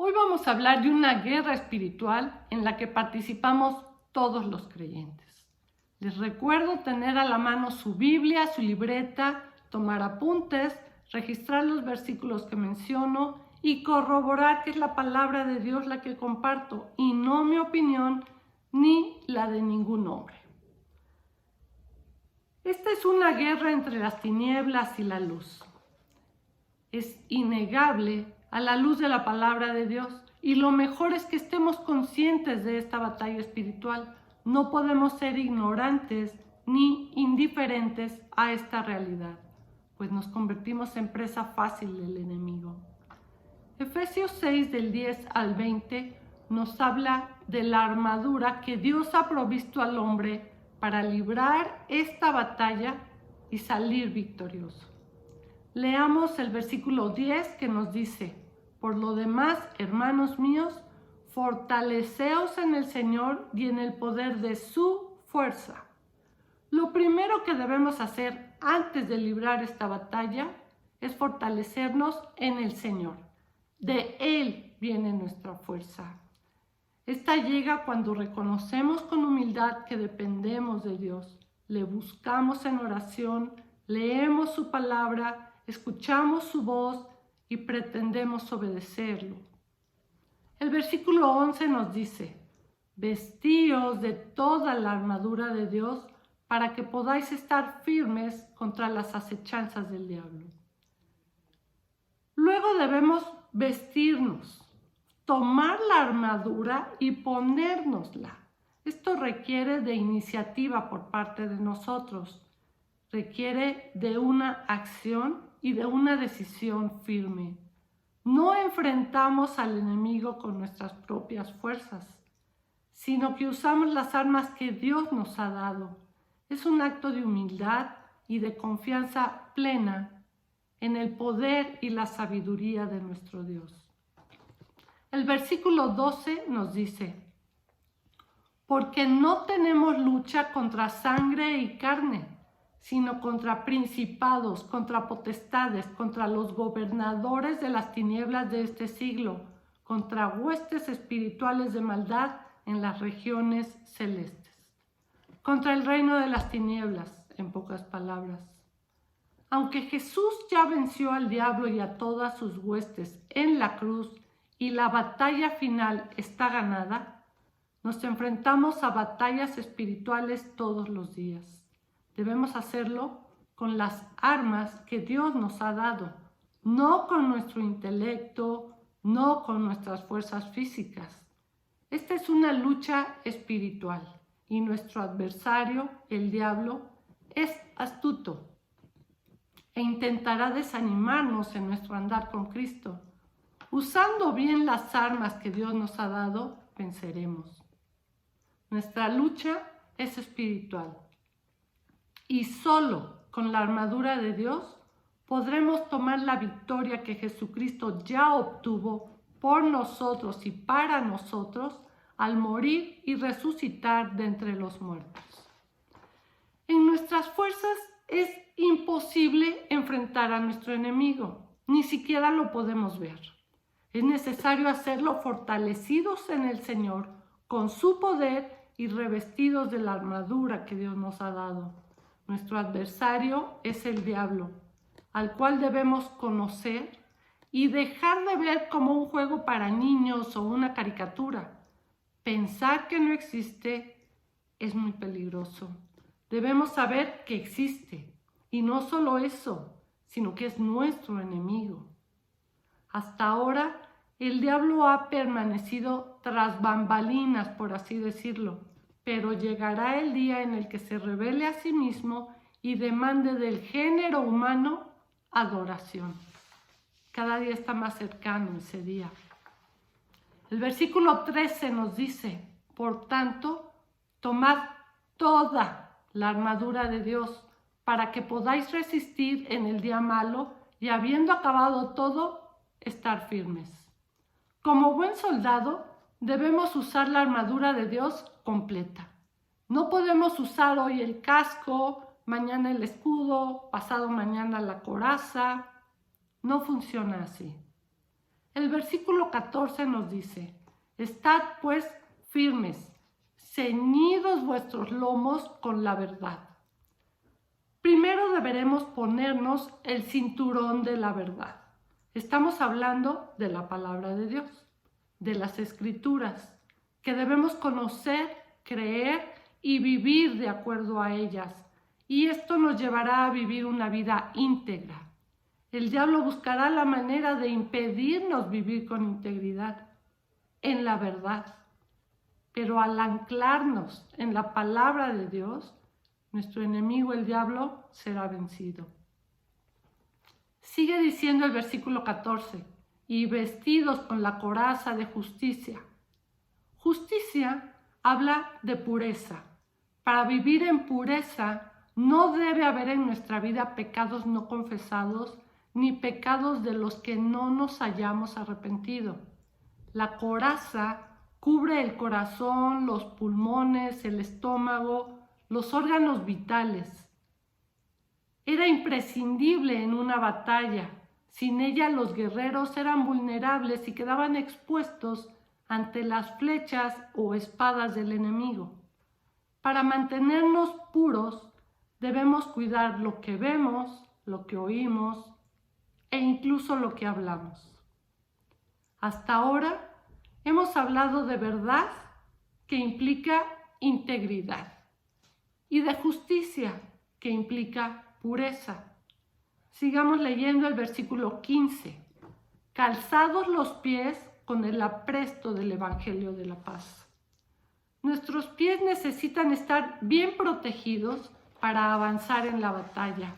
Hoy vamos a hablar de una guerra espiritual en la que participamos todos los creyentes. Les recuerdo tener a la mano su Biblia, su libreta, tomar apuntes, registrar los versículos que menciono y corroborar que es la palabra de Dios la que comparto y no mi opinión ni la de ningún hombre. Esta es una guerra entre las tinieblas y la luz. Es innegable a la luz de la palabra de Dios, y lo mejor es que estemos conscientes de esta batalla espiritual. No podemos ser ignorantes ni indiferentes a esta realidad, pues nos convertimos en presa fácil del enemigo. Efesios 6 del 10 al 20 nos habla de la armadura que Dios ha provisto al hombre para librar esta batalla y salir victorioso. Leamos el versículo 10 que nos dice: por lo demás, hermanos míos, fortaleceos en el Señor y en el poder de su fuerza. Lo primero que debemos hacer antes de librar esta batalla es fortalecernos en el Señor. De Él viene nuestra fuerza. Esta llega cuando reconocemos con humildad que dependemos de Dios, le buscamos en oración, leemos su palabra, escuchamos su voz y pretendemos obedecerlo. El versículo 11 nos dice: vestíos de toda la armadura de Dios para que podáis estar firmes contra las acechanzas del diablo. Luego debemos vestirnos, tomar la armadura y ponérnosla. Esto requiere de iniciativa por parte de nosotros. Requiere de una acción y de una decisión firme. No enfrentamos al enemigo con nuestras propias fuerzas, sino que usamos las armas que Dios nos ha dado. Es un acto de humildad y de confianza plena en el poder y la sabiduría de nuestro Dios. El versículo 12 nos dice: porque no tenemos lucha contra sangre y carne, sino contra principados, contra potestades, contra los gobernadores de las tinieblas de este siglo, contra huestes espirituales de maldad en las regiones celestes. Contra el reino de las tinieblas, en pocas palabras. Aunque Jesús ya venció al diablo y a todas sus huestes en la cruz y la batalla final está ganada, nos enfrentamos a batallas espirituales todos los días. Debemos hacerlo con las armas que Dios nos ha dado, no con nuestro intelecto, no con nuestras fuerzas físicas. Esta es una lucha espiritual y nuestro adversario, el diablo, es astuto e intentará desanimarnos en nuestro andar con Cristo. Usando bien las armas que Dios nos ha dado, venceremos. Nuestra lucha es espiritual. Y solo con la armadura de Dios podremos tomar la victoria que Jesucristo ya obtuvo por nosotros y para nosotros al morir y resucitar de entre los muertos. En nuestras fuerzas es imposible enfrentar a nuestro enemigo, ni siquiera lo podemos ver. Es necesario hacerlo fortalecidos en el Señor, con su poder y revestidos de la armadura que Dios nos ha dado. Nuestro adversario es el diablo, al cual debemos conocer y dejar de ver como un juego para niños o una caricatura. Pensar que no existe es muy peligroso. Debemos saber que existe, y no solo eso, sino que es nuestro enemigo. Hasta ahora, el diablo ha permanecido tras bambalinas, por así decirlo, pero llegará el día en el que se revele a sí mismo y demande del género humano adoración. Cada día está más cercano ese día. El versículo 13 nos dice: por tanto, tomad toda la armadura de Dios para que podáis resistir en el día malo y, habiendo acabado todo, estar firmes. Como buen soldado, debemos usar la armadura de Dios completa. No podemos usar hoy el casco, mañana el escudo, pasado mañana la coraza. No funciona así. El versículo 14 nos dice: estad pues firmes, ceñidos vuestros lomos con la verdad. Primero deberemos ponernos el cinturón de la verdad. Estamos hablando de la palabra de Dios, de las Escrituras, que debemos conocer, creer y vivir de acuerdo a ellas. Y esto nos llevará a vivir una vida íntegra. El diablo buscará la manera de impedirnos vivir con integridad, en la verdad. Pero al anclarnos en la palabra de Dios, nuestro enemigo, el diablo, será vencido. Sigue diciendo el versículo 14, y vestidos con la coraza de justicia. Justicia habla de pureza. Para vivir en pureza no debe haber en nuestra vida pecados no confesados, ni pecados de los que no nos hayamos arrepentido. La coraza cubre el corazón, los pulmones, el estómago, los órganos vitales. Era imprescindible en una batalla. Sin ella los guerreros eran vulnerables y quedaban expuestos ante las flechas o espadas del enemigo. Para mantenernos puros debemos cuidar lo que vemos, lo que oímos e incluso lo que hablamos. Hasta ahora hemos hablado de verdad, que implica integridad, y de justicia, que implica pureza. Sigamos leyendo el versículo 15. Calzados los pies con el apresto del Evangelio de la paz. Nuestros pies necesitan estar bien protegidos para avanzar en la batalla.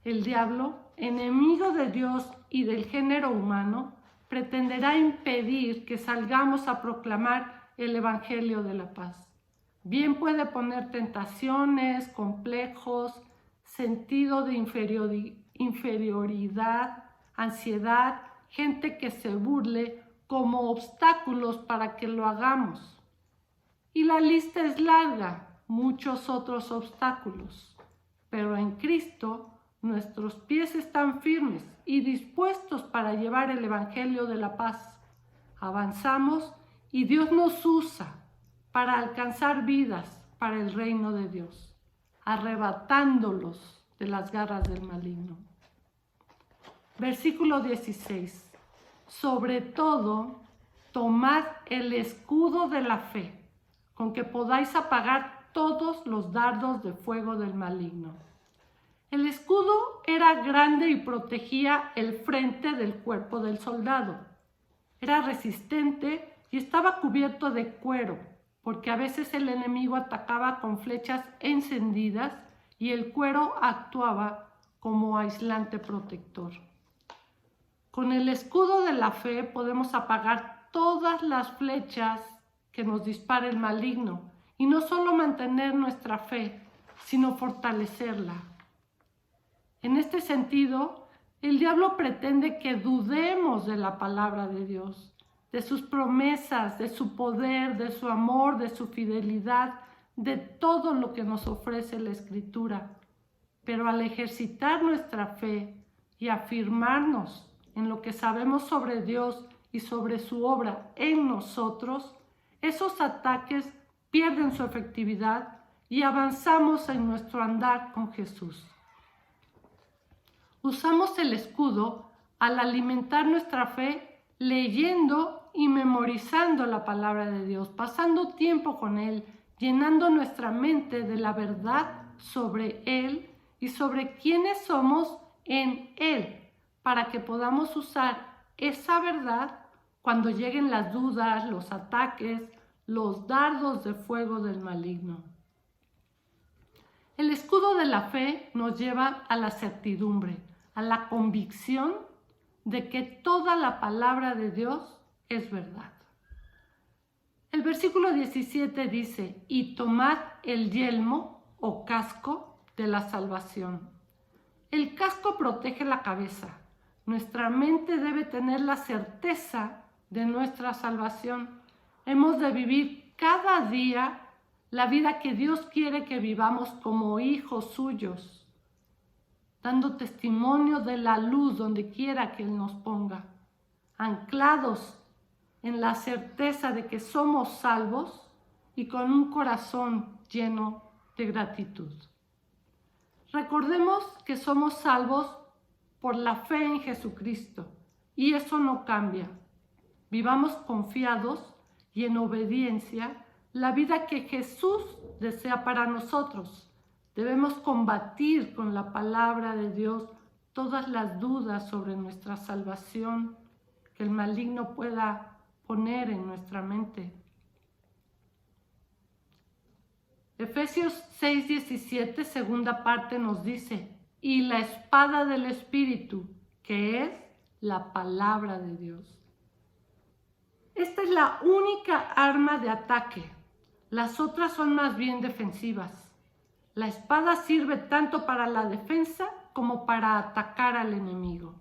El diablo, enemigo de Dios y del género humano, pretenderá impedir que salgamos a proclamar el Evangelio de la paz. Bien puede poner tentaciones, complejos, sentido de inferioridad, ansiedad, gente que se burle como obstáculos para que lo hagamos. Y la lista es larga, muchos otros obstáculos. Pero en Cristo nuestros pies están firmes y dispuestos para llevar el Evangelio de la paz. Avanzamos y Dios nos usa para alcanzar vidas para el reino de Dios, arrebatándolos de las garras del maligno. Versículo 16. Sobre todo, tomad el escudo de la fe, con que podáis apagar todos los dardos de fuego del maligno. El escudo era grande y protegía el frente del cuerpo del soldado. Era resistente y estaba cubierto de cuero, porque a veces el enemigo atacaba con flechas encendidas y el cuero actuaba como aislante protector. Con el escudo de la fe podemos apagar todas las flechas que nos dispara el maligno y no solo mantener nuestra fe, sino fortalecerla. En este sentido, el diablo pretende que dudemos de la palabra de Dios, de sus promesas, de su poder, de su amor, de su fidelidad, de todo lo que nos ofrece la Escritura. Pero al ejercitar nuestra fe y afirmarnos en lo que sabemos sobre Dios y sobre su obra en nosotros, esos ataques pierden su efectividad y avanzamos en nuestro andar con Jesús. Usamos el escudo al alimentar nuestra fe leyendo y memorizando la palabra de Dios, pasando tiempo con Él, llenando nuestra mente de la verdad sobre Él y sobre quiénes somos en Él, para que podamos usar esa verdad cuando lleguen las dudas, los ataques, los dardos de fuego del maligno. El escudo de la fe nos lleva a la certidumbre, a la convicción de que toda la palabra de Dios es verdad. El versículo 17 dice: y tomad el yelmo o casco de la salvación. El casco protege la cabeza. Nuestra mente debe tener la certeza de nuestra salvación. Hemos de vivir cada día la vida que Dios quiere que vivamos como hijos suyos, dando testimonio de la luz donde quiera que Él nos ponga. anclados en la certeza de que somos salvos y con un corazón lleno de gratitud. Recordemos que somos salvos por la fe en Jesucristo y eso no cambia. Vivamos confiados y en obediencia la vida que Jesús desea para nosotros. Debemos combatir con la palabra de Dios todas las dudas sobre nuestra salvación que el maligno pueda poner en nuestra mente. Efesios 6:17, segunda parte, nos dice: y la espada del Espíritu, que es la palabra de Dios. Esta es la única arma de ataque. Las otras son más bien defensivas. La espada sirve tanto para la defensa como para atacar al enemigo.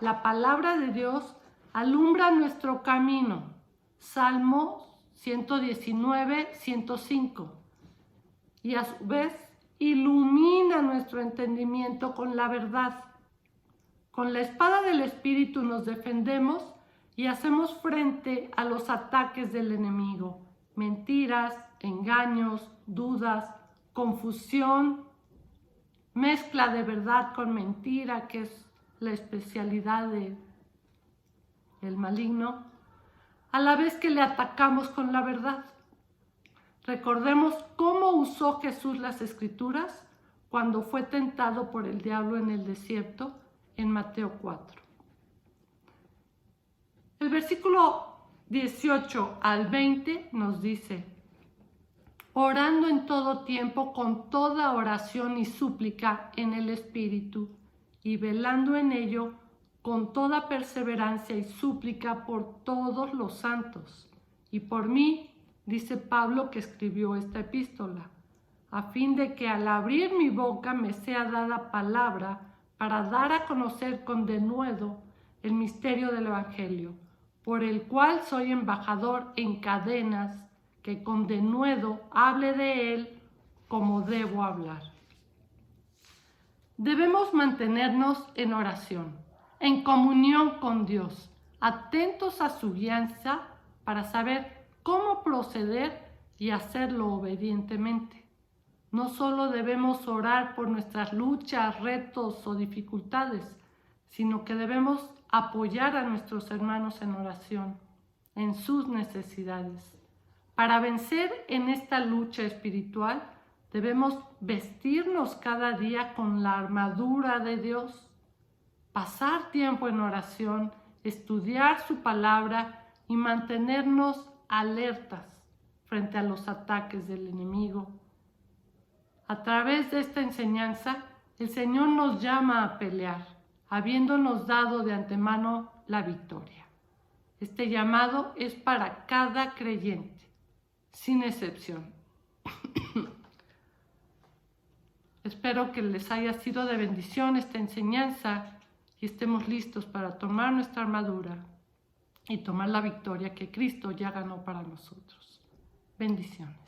La palabra de Dios alumbra nuestro camino. Salmo 119, 105. Y a su vez ilumina nuestro entendimiento con la verdad. Con la espada del Espíritu nos defendemos y hacemos frente a los ataques del enemigo. Mentiras, engaños, dudas, confusión, mezcla de verdad con mentira, que es la especialidad del maligno, a la vez que le atacamos con la verdad. Recordemos cómo usó Jesús las Escrituras cuando fue tentado por el diablo en el desierto en Mateo 4. El versículo 18 al 20 nos dice: orando en todo tiempo con toda oración y súplica en el Espíritu, y velando en ello con toda perseverancia y súplica por todos los santos, y por mí, dice Pablo que escribió esta epístola, a fin de que al abrir mi boca me sea dada palabra para dar a conocer con denuedo el misterio del Evangelio, por el cual soy embajador en cadenas, que con denuedo hable de él como debo hablar. Debemos mantenernos en oración, en comunión con Dios, atentos a su guianza para saber cómo proceder y hacerlo obedientemente. No solo debemos orar por nuestras luchas, retos o dificultades, sino que debemos apoyar a nuestros hermanos en oración, en sus necesidades. Para vencer en esta lucha espiritual, debemos vestirnos cada día con la armadura de Dios, pasar tiempo en oración, estudiar su palabra y mantenernos alertas frente a los ataques del enemigo. A través de esta enseñanza, el Señor nos llama a pelear, habiéndonos dado de antemano la victoria. Este llamado es para cada creyente, sin excepción. Espero que les haya sido de bendición esta enseñanza y estemos listos para tomar nuestra armadura y tomar la victoria que Cristo ya ganó para nosotros. Bendiciones.